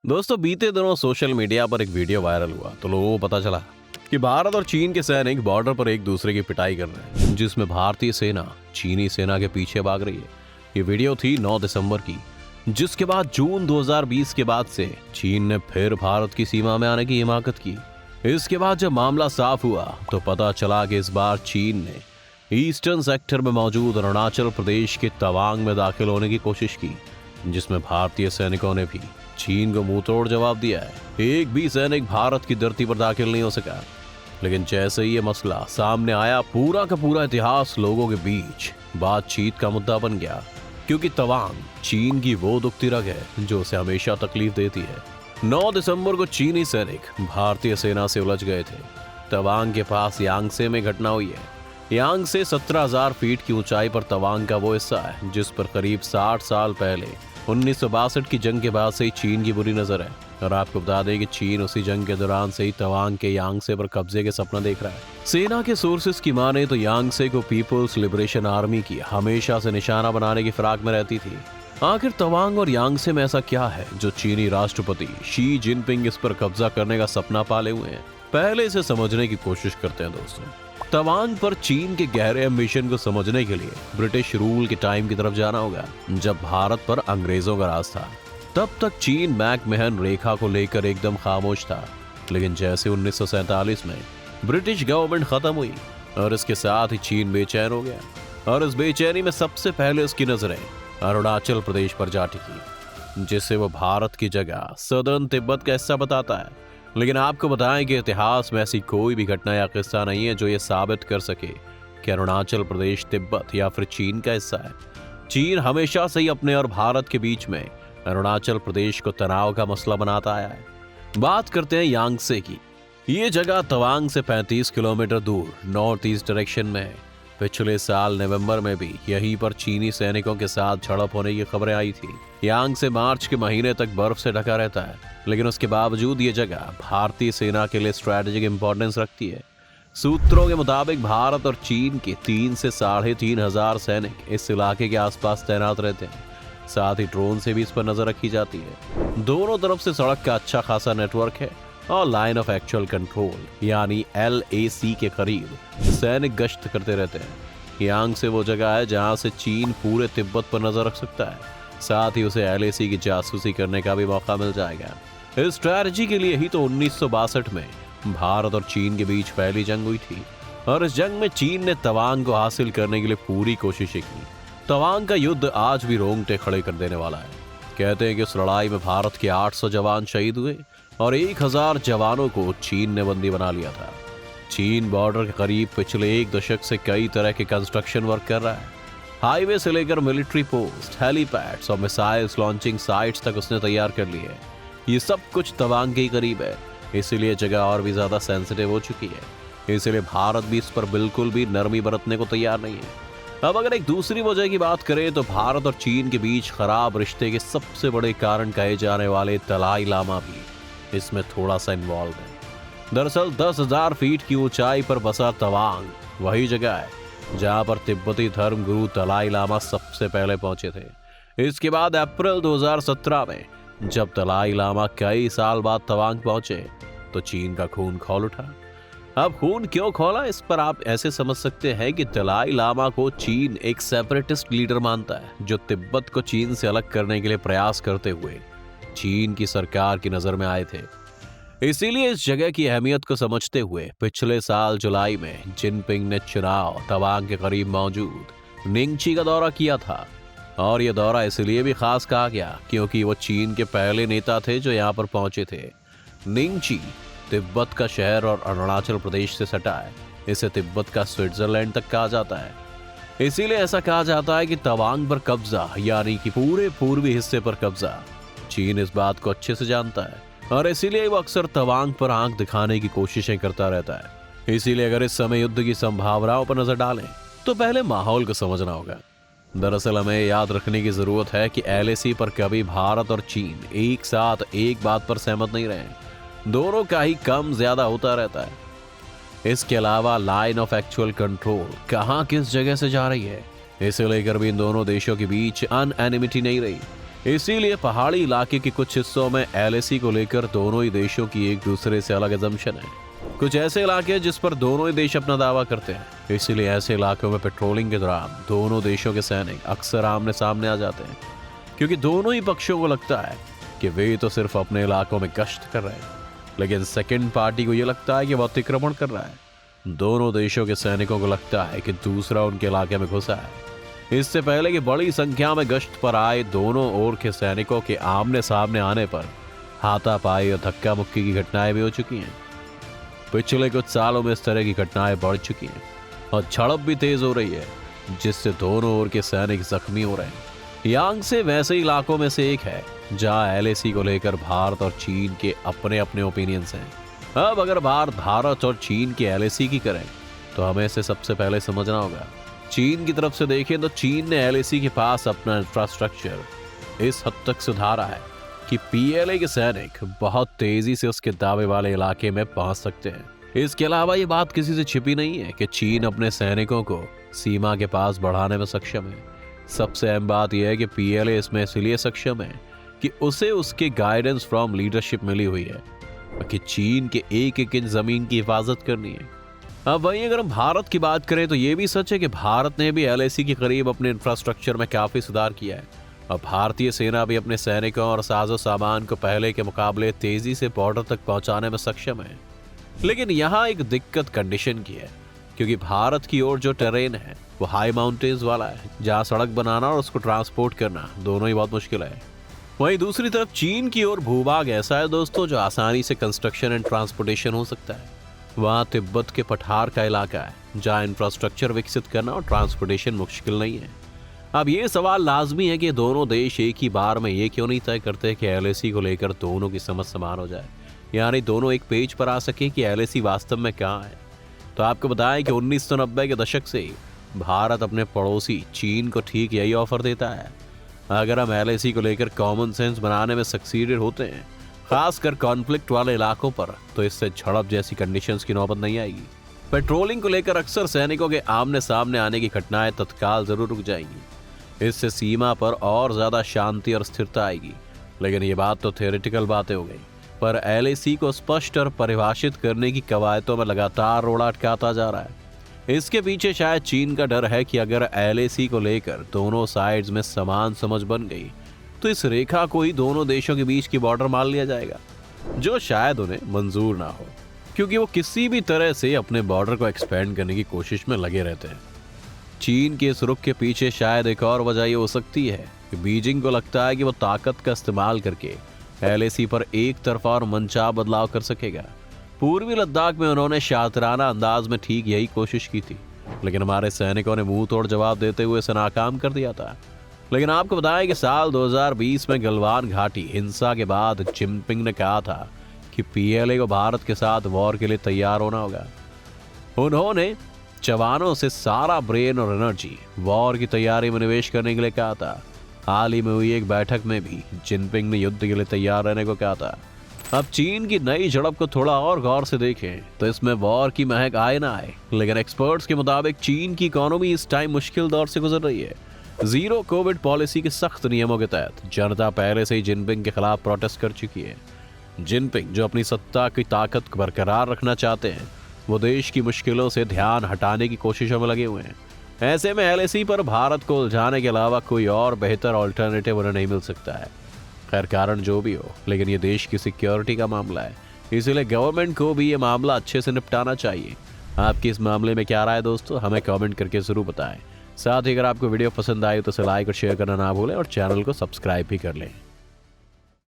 दोस्तों, बीते दिनों सोशल मीडिया पर एक वीडियो वायरल हुआ तो लोगों को पता चला कि भारत और चीन के सैनिक बॉर्डर पर एक दूसरे की पिटाई कर रहे हैं, जिसमें भारतीय सेना चीनी सेना के पीछे भाग रही है। ये वीडियो थी 9 दिसंबर की, जिसके बाद जून 2020 के बाद से चीन ने फिर भारत की सीमा में आने की हिमाकत की। इसके बाद जब मामला साफ हुआ तो पता चला कि इस बार चीन ने ईस्टर्न सेक्टर में मौजूद अरुणाचल प्रदेश के तवांग में दाखिल होने की कोशिश की, जिसमें भारतीय सैनिकों ने भी चीन को मुंह तोड़ जवाब दिया है। एक भी सैनिक भारत की धरती पर दाखिल नहीं हो सका। लेकिन जैसे ही ये मसला सामने आया, पूरा का पूरा इतिहास लोगों के बीच बातचीत का मुद्दा बन गया, क्योंकि तवांग चीन की वो दुखती रग है जो उसे हमेशा तकलीफ देती है। 9 दिसंबर को चीनी सैनिक भारतीय सेना से उलझ गए थे। तवांग के पास यांगसे में घटना हुई है। यांगसे 17,000 फीट की ऊंचाई पर तवांग का वो हिस्सा है जिस पर करीब 60 साल पहले 1962 की जंग के बाद से ही चीन की बुरी नजर है। और आपको बता दें कि चीन उसी जंग के दौरान से ही तवांग के यांगसे पर कब्जे के सपना देख रहा है। सेना के सोर्सेस की माने तो यांगसे को पीपुल्स लिबरेशन आर्मी की हमेशा से निशाना बनाने की फिराक में रहती थी। आखिर तवांग और यांगसे में ऐसा क्या है जो चीनी राष्ट्रपति शी जिनपिंग इस पर कब्जा करने का सपना पाले हुए हैं? पहले इसे समझने की कोशिश करते हैं दोस्तों। तवांग पर चीन के गहरे एम्बिशन को समझने के लिए ब्रिटिश रूल के टाइम की तरफ जाना होगा, जब भारत पर अंग्रेजों का राज था। तब तक चीन मैकमहन रेखा को लेकर एकदम खामोश था। लेकिन जैसे 1947 में ब्रिटिश गवर्नमेंट खत्म हुई और इसके साथ ही चीन बेचैन हो गया, और इस बेचैनी में सबसे पहले उसकी नजरें अरुणाचल प्रदेश पर जा टिकी, जिसे वो भारत की जगह सदर्न तिब्बत का हिस्सा बताता है। लेकिन आपको बताएं कि इतिहास में ऐसी कोई भी घटना या किस्सा नहीं है जो ये साबित कर सके कि अरुणाचल प्रदेश तिब्बत या फिर चीन का हिस्सा है। चीन हमेशा से ही अपने और भारत के बीच में अरुणाचल प्रदेश को तनाव का मसला बनाता आया है। बात करते हैं यांगसे की। ये जगह तवांग से 35 किलोमीटर दूर नॉर्थ ईस्ट डायरेक्शन में है। पिछले साल नवंबर में भी यहीं पर चीनी सैनिकों के साथ झड़प होने की खबरें आई थी। यांगसे मार्च के महीने तक बर्फ से ढका रहता है, लेकिन उसके बावजूद ये जगह भारतीय सेना के लिए स्ट्रैटेजिक इंपॉर्टेंस रखती है। सूत्रों के मुताबिक भारत और चीन के 3 से 3,500 सैनिक इस इलाके के आसपास तैनात रहते हैं। साथ ही ड्रोन से भी इस पर नजर रखी जाती है। दोनों तरफ से सड़क का अच्छा खासा नेटवर्क है और लाइन ऑफ एक्चुअल कंट्रोल यानी LAC के करीब सैनिक गश्त करते रहते हैं। यांगसे वो जगह है जहां से चीन पूरे तिब्बत पर नजर रख सकता है। साथ ही उसे LAC की जासूसी करने का भी मौका मिल जाएगा। इस स्ट्रैटेजी के लिए ही तो 1962 में भारत और चीन के बीच पहली जंग हुई थी, और इस जंग में चीन ने तवांग को हासिल करने के लिए पूरी कोशिशें की। तवांग का युद्ध आज भी रोंगटे खड़े कर देने वाला है। कहते हैं कि इस लड़ाई में भारत के 800 जवान शहीद हुए और 1000 जवानों को चीन ने बंदी बना लिया था। चीन बॉर्डर के करीब पिछले 1 दशक से कई तरह के कंस्ट्रक्शन वर्क कर रहा है। हाईवे से लेकर मिलिट्री पोस्ट, हेलीपैड्स और मिसाइल्स लॉन्चिंग साइट्स तक उसने तैयार कर लिए है। ये सब कुछ तवांग के करीब है, इसीलिए जगह और भी ज्यादा सेंसिटिव हो चुकी है। इसीलिए भारत भी इस पर बिल्कुल भी नरमी बरतने को तैयार नहीं है। अब अगर एक दूसरी वजह की बात करें तो भारत और चीन के बीच खराब रिश्ते के सबसे बड़े कारण कहे जाने वाले दलाई लामा भी इसमें थोड़ा सा इन्वॉल्व है। दरअसल 10,000 फीट की ऊंचाई पर बसा तवांग वही जगह है जहां पर तिब्बती धर्मगुरु दलाई लामा सबसे पहले पहुंचे थे। इसके बाद अप्रैल 2017 में जब दलाई लामा कई साल बाद तवांग पहुंचे तो चीन का खून खौल उठा। अब खून क्यों खोला, इस पर आप ऐसे समझ सकते हैं कि दलाई लामा को चीन एक सेपरेटिस्ट लीडर मानता है, जो तिब्बत को चीन से अलग करने के लिए प्रयास करते हुए चीन की सरकार की नजर में आए थे। इसीलिए इस जगह की अहमियत को समझते हुए पिछले साल जुलाई में जिनपिंग ने चुनाव तवांग के करीब मौजूद निंगची का दौरा किया था। और यह दौरा इसलिए भी खास कहा गया क्योंकि वो चीन के पहले नेता थे जो यहाँ पर पहुंचे थे। निंगची तिब्बत का शहर और अरुणाचल प्रदेश से सटा है। इसे तिब्बत का स्विट्जरलैंड तक कहा जाता है। इसीलिए ऐसा कहा जाता है कि तवांग पर कब्जा यानी कि पूरे पूर्वी हिस्से पर कब्जा। चीन इस बात को अच्छे से जानता है और इसीलिए वो अक्सर तवांग पर आंख दिखाने की कोशिशें करता रहता है। इसीलिए अगर इस समय युद्ध की संभावनाओं पर नजर डालें तो पहले माहौल को समझना होगा। दरअसल हमें याद रखने की जरूरत है कि LAC पर कभी भारत और चीन एक साथ एक बात पर सहमत नहीं रहे। दोनों का ही कम ज्यादा होता रहता है। इसके अलावा लाइन ऑफ एक्चुअल कंट्रोल कहां किस जगह से जा रही है, इसे लेकर भी इन दोनों देशों के बीच अनएनिमिटी नहीं रही। इसीलिए पहाड़ी इलाके के कुछ हिस्सों में एलएसी को लेकर दोनों ही देशों की एक दूसरे से अलग अजम्पशन है। कुछ ऐसे इलाके हैं जिस पर दोनों ही देश अपना दावा करते हैं। इसीलिए ऐसे इलाकों में पेट्रोलिंग के दौरान दोनों देशों के सैनिक अक्सर आमने सामने आ जाते हैं, क्योंकि दोनों ही पक्षों को लगता है कि वे तो सिर्फ अपने इलाकों में गश्त कर रहे हैं, लेकिन सेकंड पार्टी को यह लगता है कि वह अतिक्रमण कर रहा है। दोनों देशों के सैनिकों को लगता है कि दूसरा उनके इलाके में घुसा है। इससे पहले कि बड़ी संख्या में गश्त पर आए दोनों ओर के सैनिकों के आमने सामने आने पर हाथापाई और धक्का मुक्की की घटनाएं भी हो चुकी हैं। पिछले कुछ सालों में इस तरह की घटनाएं बढ़ चुकी हैं और झड़प भी तेज हो रही है, जिससे दोनों ओर के सैनिक जख्मी हो रहे हैं। यांगसे वैसे इलाकों में से एक है जहां एलएसी को लेकर भारत और चीन के अपने अपने ओपिनियंस हैं। अब अगर भारत और चीन की एलएसी की करें तो हमें इसे सबसे पहले समझना होगा। चीन की तरफ से देखें तो चीन ने एलएसी के पास अपना इंफ्रास्ट्रक्चर इस हद तक सुधारा है कि पीएलए के सैनिक बहुत तेजी से उसके दावे वाले इलाके में पहुंच सकते हैं। इसके अलावा ये बात किसी से छिपी नहीं है कि चीन अपने सैनिकों को सीमा के पास बढ़ाने में सक्षम है। सबसे अहम बात यह है कि पीएलए इसमें इसलिए सक्षम है कि उसे उसके गाइडेंस फ्रॉम लीडरशिप मिली हुई है कि चीन के एक एक इंच जमीन की हिफाजत करनी है। अब वहीं अगर हम भारत की बात करें तो ये भी सच है कि भारत ने भी एलएसी के करीब अपने इंफ्रास्ट्रक्चर में काफी सुधार किया है और भारतीय सेना भी अपने सैनिकों और साजो सामान को पहले के मुकाबले तेजी से बॉर्डर तक पहुंचाने में सक्षम है। लेकिन यहाँ एक दिक्कत कंडीशन की है, क्योंकि भारत की ओर जो टेरेन है वो हाई माउंटेन्स वाला है, जहाँ सड़क बनाना और उसको ट्रांसपोर्ट करना दोनों ही बहुत मुश्किल है। वहीं दूसरी तरफ चीन की ओर भूभाग ऐसा है दोस्तों जो आसानी से कंस्ट्रक्शन एंड ट्रांसपोर्टेशन हो सकता है। वहाँ तिब्बत के पठार का इलाका है जहाँ इंफ्रास्ट्रक्चर विकसित करना और ट्रांसपोर्टेशन मुश्किल नहीं है। अब ये सवाल लाजमी है कि दोनों देश एक ही बार में ये क्यों नहीं तय करते कि एलएसी को लेकर दोनों की समझ समान हो जाए, यानी दोनों एक पेज पर आ सके कि एलएसी वास्तव में कहाँ है। तो आपको बताएं कि 1990 के दशक से भारत अपने पड़ोसी चीन को ठीक यही ऑफर देता है। अगर हम एलएसी को लेकर कॉमन सेंस बनाने में सक्सीडेड होते हैं, खासकर कॉन्फ्लिक्ट वाले इलाकों पर, तो इससे झड़प जैसी कंडीशंस की नौबत नहीं आएगी। पेट्रोलिंग को लेकर अक्सर सैनिकों के आमने सामने आने की घटनाएं तत्काल जरूर रुक जाएंगी। इससे सीमा पर और ज्यादा शांति और स्थिरता आएगी। लेकिन ये बात तो थ्योरेटिकल बातें हो गई, पर एलएसी को स्पष्ट और परिभाषित करने की कवायदों में लगातार रोड़ा अटकाता जा रहा है। इसके पीछे शायद चीन का डर है कि अगर एलएसी को लेकर दोनों साइड्स में समान समझ बन गई तो इस रेखा को ही दोनों देशों के बीच की बॉर्डर मान लिया जाएगा, जो शायद उन्हें मंजूर ना हो, क्योंकि वो किसी भी तरह से अपने बॉर्डर को एक्सपेंड करने की कोशिश में लगे रहते हैं। चीन के इस रुख के पीछे शायद एक और वजह ये हो सकती है कि बीजिंग को लगता है कि वो ताकत का इस्तेमाल करके एलएसी पर एक तरफा और मनचाहा बदलाव कर सकेगा। पूर्वी लद्दाख में उन्होंने शातिराना अंदाज में ठीक यही कोशिश की थी, लेकिन हमारे सैनिकों ने मुंह तोड़ जवाब देते हुए इसे नाकाम कर दिया था। लेकिन आपको बताएं कि साल 2020 में गलवान घाटी हिंसा के बाद जिनपिंग ने कहा था कि पीएलए को भारत के साथ वॉर के लिए तैयार होना होगा। उन्होंने जवानों से सारा ब्रेन और एनर्जी वॉर की तैयारी में निवेश करने के लिए कहा था। हाल ही में हुई एक बैठक में भी जिनपिंग ने युद्ध के लिए तैयार रहने को कहा था। अब चीन की नई झड़प को थोड़ा और गौर से देखें तो इसमें वॉर की महक आए ना आए, लेकिन एक्सपर्ट्स के मुताबिक चीन की इकोनॉमी इस टाइम मुश्किल दौर से गुजर रही है। जीरो कोविड पॉलिसी के सख्त नियमों के तहत जनता पहले से ही जिनपिंग के खिलाफ प्रोटेस्ट कर चुकी है। जिनपिंग जो अपनी सत्ता की ताकत बरकरार रखना चाहते हैं, वो देश की मुश्किलों से ध्यान हटाने की कोशिशों में लगे हुए हैं। ऐसे में एलएसी पर भारत को उलझाने के अलावा कोई और बेहतर ऑल्टरनेटिव उन्हें नहीं मिल सकता है। खैर कारण जो भी हो, लेकिन ये देश की सिक्योरिटी का मामला है, इसलिए गवर्नमेंट को भी ये मामला अच्छे से निपटाना चाहिए। आपकी इस मामले में क्या राय है दोस्तों, हमें कमेंट करके जरूर बताएं। साथ ही अगर आपको वीडियो पसंद आई तो इसे लाइक और शेयर करना ना भूलें और चैनल को सब्सक्राइब भी कर लें।